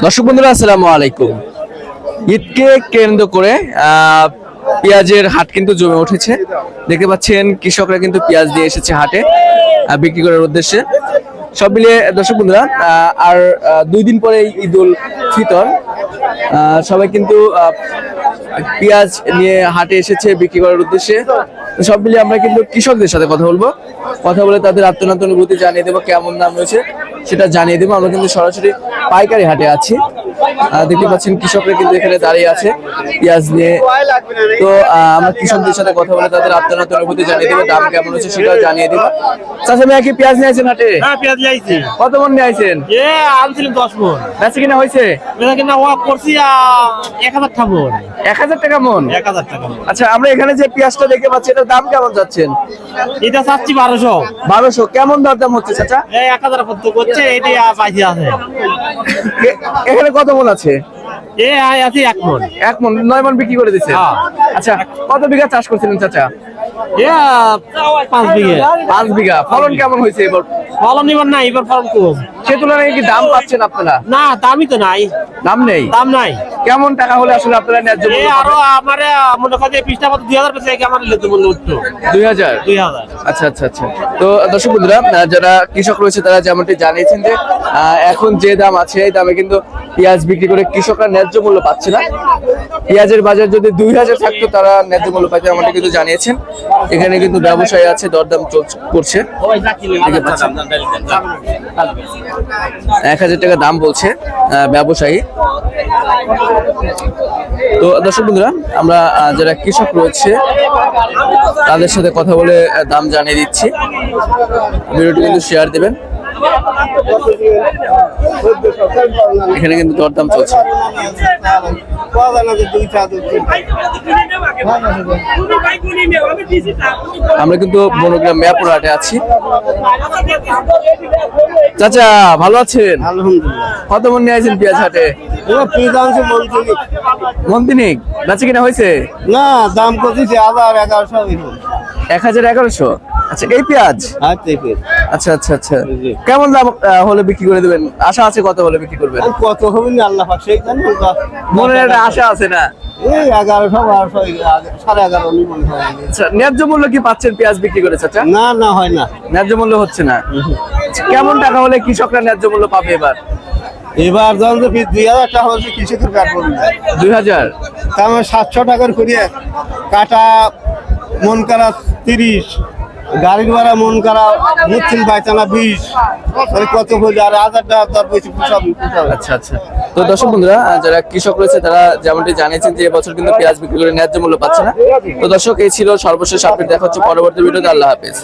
দর্শক বন্ধুরা আসসালামু আলাইকুম। ঈদকে কেন্দ্র করে পেঁয়াজের হাট কিন্তু জমে উঠেছে। দেখতে পাচ্ছেন কৃষকরা কিন্তু পেঁয়াজ দিয়ে এসেছে হাটে বিক্রি করার উদ্দেশ্যে। সব মিলিয়ে দর্শক বন্ধুরা আর 2 দিন পরে ঈদ উল ফিতর, সবাই কিন্তু পেঁয়াজ নিয়ে হাটে এসেছে বিক্রি করার উদ্দেশ্যে। সব মিলিয়ে আমরা কিন্তু কৃষকদের সাথে কথা বলবো, কথা বলে তাদের আত্মনাত অনুভূতি জানিয়ে দেবো, কেমন দাম রয়েছে সেটা জানিয়ে দেবো। আমরা কিন্তু সরাসরি পাইকারি হাটে আছি। দেখতে পাচ্ছেন কৃষকরা কিন্তু এখানে দাঁড়িয়ে আছে পেঁয়াজ নিয়ে। তো আমরা কৃষকদের সাথে কথা বলে তাদের আত্মনাত অনুভূতি জানিয়ে দেবো, দাম কেমন হচ্ছে সেটাও জানিয়ে দেবো। চাচা ভাই কি পেঁয়াজ নিয়ে আছেন হাটে? হ্যাঁ, পেঁয়াজ নিয়ে আইছি। কত মন নিয়ে আইছেন? আনছিলাম 10 মণ। বেচা কিনা হয়েছে? বেচা কিনা করছি 1000 টাকা মণ। 1000 টাকা মণ? 1000 টাকা। আচ্ছা, আমরা এখানে যে পেঁয়াজটা দেখতে পাচ্ছি এটার দাম কেমন যাচ্ছেন? এটা চাচ্ছি 1200। 1200 কেমন দরদাম হচ্ছে চাচা? 1000 পর্যন্ত করছে, এটা পাইছি আছে। এখানে কত মণ আছে? আছে 1 মণ। 1 মণ 9 মণ বিক্রি করে দিচ্ছে। আচ্ছা, কত বিঘা চাষ করছিলেন চাচা? 5 বিঘা। 5 বিঘা। ফলন কেমন হয়েছে এবার? ফলন এবার নাই, এবার ফলন কম। সে তুলনায় কি দাম পাচ্ছেন আপনারা? না, দামই তো নাই। দাম নেই? দাম নাই। কেমন টাকা হলে আসলে আপনারা ন্যায্য মূল্য পাবেন? আরো আমারে মনে করেন পৃষ্ঠা মতো 2000 পেছে, আমার ন্যায্য মূল্য উঠতো 2000। আচ্ছা আচ্ছা আচ্ছা। তো দর্শক বন্ধুরা, যারা কৃষক রয়েছে তারা যেমনটি জানিয়েছেন যে এখন যে দাম আছে এই দামে কিন্তু পেঁয়াজ বিক্রি করে কৃষকরা ন্যায্য মূল্য পাচ্ছে না। পেঁয়াজের বাজার যদি 2000 থাকতো তারা ন্যায্য মূল্য পাইতে আমাকে কিন্তু জানিয়েছেন। এখানে কিন্তু ব্যবসায়ী আছে, দরদাম করছে। 1000 টাকা দাম বলছে ব্যবসায়ী। তো দর্শক বন্ধুরা, আমরা যারা কৃষক রয়েছে তাদের সাথে কথা বলে দাম জানিয়ে দিচ্ছি। ভিডিওটি কিন্তু শেয়ার দেবেন। এখানে কিন্তু দরদাম চলছে। আমরা কিন্তু বনগ্রাম মেয়াপুর হাটে আছি। চাচা ভালো আছেন? আলহামদুলিল্লাহ। কত মন নিয়ে আছেন পেঁয়াজ হাটে? মন্দিনিক বেচা কিনা হয়েছে? না, দাম করতেছে 1100। 1100? আচ্ছা, এই পেঁয়াজ? আচ্ছা আচ্ছা আচ্ছা। কেমন দাম হলে বিক্রি করে দেবেন? আশা আছে কত হলে বিক্রি করবেন? কত হবে না আল্লাহ পাক সেই জানে। মনের একটা আশা আছে না? এই 1100 11.5 মনে হয়। আচ্ছা, ন্যায্য মূল্য কি পাচ্ছেন পেঁয়াজ বিক্রি করে চাচা? না না, হয় না, ন্যায্য মূল্য হচ্ছে না। কেমন টাকা হলে কৃষকরা ন্যায্য মূল্য পাবে এবার? এবার যখন 2000 টাকা হচ্ছে কৃষকের কাট করবে। 2000? তার 700 টাকার করিয়ে কাটা মন করা 30, গাড়ির ভাড়া মন করা মুচ্ছিন পাইছানা 20, তাহলে কত হয়ে যায়? 1000 টাকা দর পয়সা পুষাবে। আচ্ছা আচ্ছা। তো দর্শক বন্ধুরা, যারা কৃষক রয়েছে তারা যেমনটি জানিয়েছেন যে এবছর কিন্তু পেঁয়াজ বিক্রি করে ন্যায্য মূল্য পাচ্ছে না। তো দর্শক, এই ছিল সর্বশেষ আপডেট। দেখা হচ্ছে পরবর্তী ভিডিওতে। আল্লাহ হাফেজ।